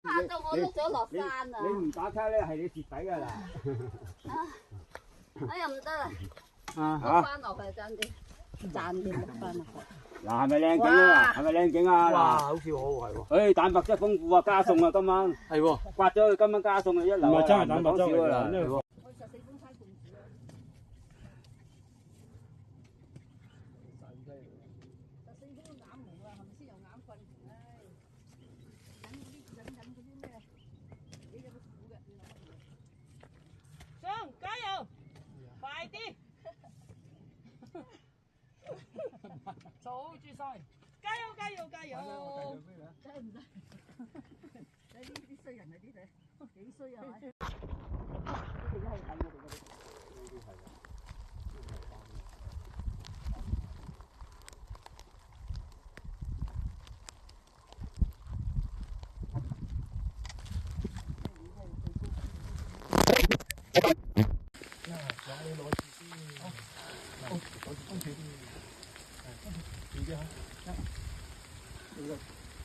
嚇到我都想落山啊！你唔打卡咧，係你蝕底㗎啦。哎呀唔得啦，啊翻落去爭啲，賺啲落翻落去。嗱，係咪靚景啊？係咪靚景啊？哇，好似好係喎。誒，蛋白質豐富啊，加餸啊，今晚係喎，刮咗佢，今晚加餸啊，一流啊！唔係真係蛋白質嚟㗎啦。呢個。加油，快啲！阻住晒，加油加油加油！真係唔得，你呢啲衰人啊啲嘢，幾衰啊！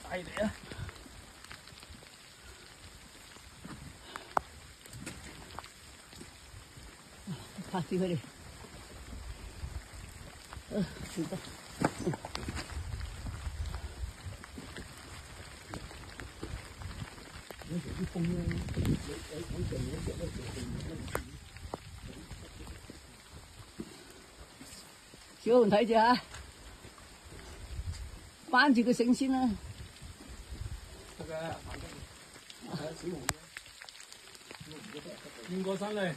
大嚟啊！拍住佢哋，唔得。小紅睇住啊，扳住個繩先啦。轉過身嚟，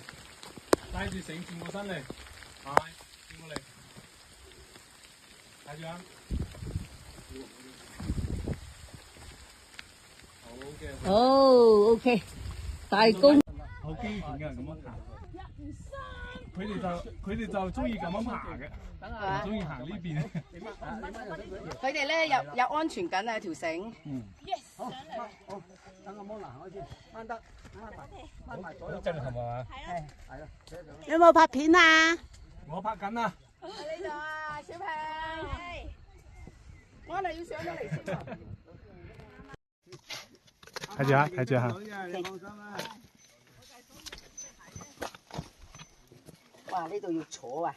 帶住繩轉過身嚟，係轉過嚟，睇住啊！好嘅。哦，OK， 大功。好經典嘅咁樣行。佢哋就中意咁樣行嘅，唔中意行呢邊。佢哋咧有安全感啊條繩。好，等我摸嗱開先，掹得，掹埋左右。震撼係嘛？係啦，有冇拍片啊？我拍緊啊！喺呢度啊，小平。我哋要上咗嚟先喎。睇住啊，睇住啊！你放心啦。哇！呢度要坐啊！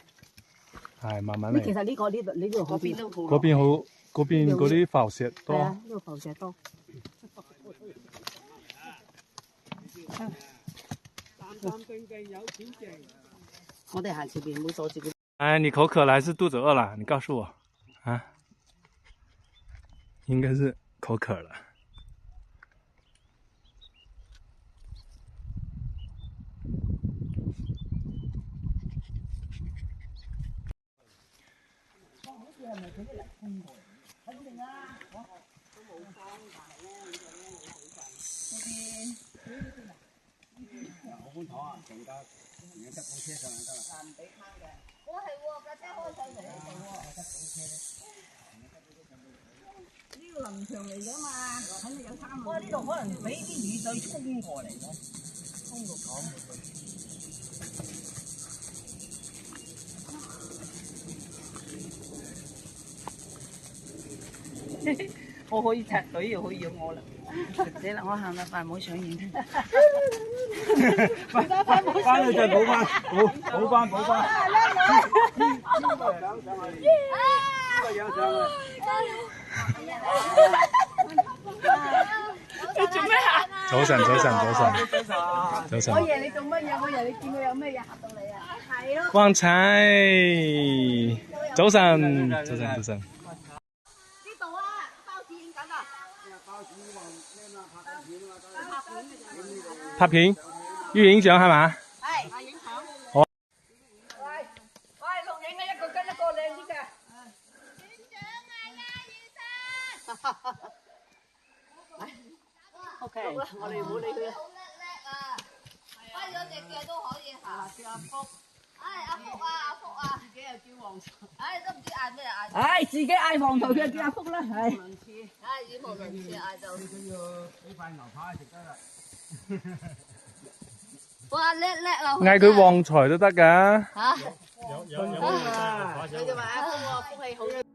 係慢慢嚟。其實呢個呢度嗰邊都好。嗰邊好，嗰邊嗰啲浮石多。係啊，呢度浮石多。我哋行前邊，唔好阻住佢。哎，你口渴了還是肚子餓了？你告訴我，啊？應該是口渴了。我係喎，架車開上嚟係喎。呢個林場嚟㗎嘛，肯定有山路。呢度可能俾啲雨水沖過嚟咯，沖到咁。我可以插隊，又可以養我啦。死啦！我行得快，唔好上影。翻去再補翻，補翻。呢個樣上去，呢個樣上去。你做咩啊？早晨。我以為你做乜嘢？我以為你見到有咩嘢嚇到你啊？係咯。旺財，早晨。拍片，要影相係嘛？係影相。好。喂，錄影嘅一個跟一個靚啲嘅。院長啊，醫生。OK，我哋唔好理佢啦。好叻啊！跛咗隻腳都可以行。叫阿福。阿福啊！自己又叫黃財。都唔知嗌咩嗌。自己嗌黃財，佢叫阿福啦，係。語無倫次嗌到。最緊要俾塊牛扒食得啦。哇！叻啊！嗌佢旺財都得㗎。嚇？有啊！佢就話阿福喎，福氣好。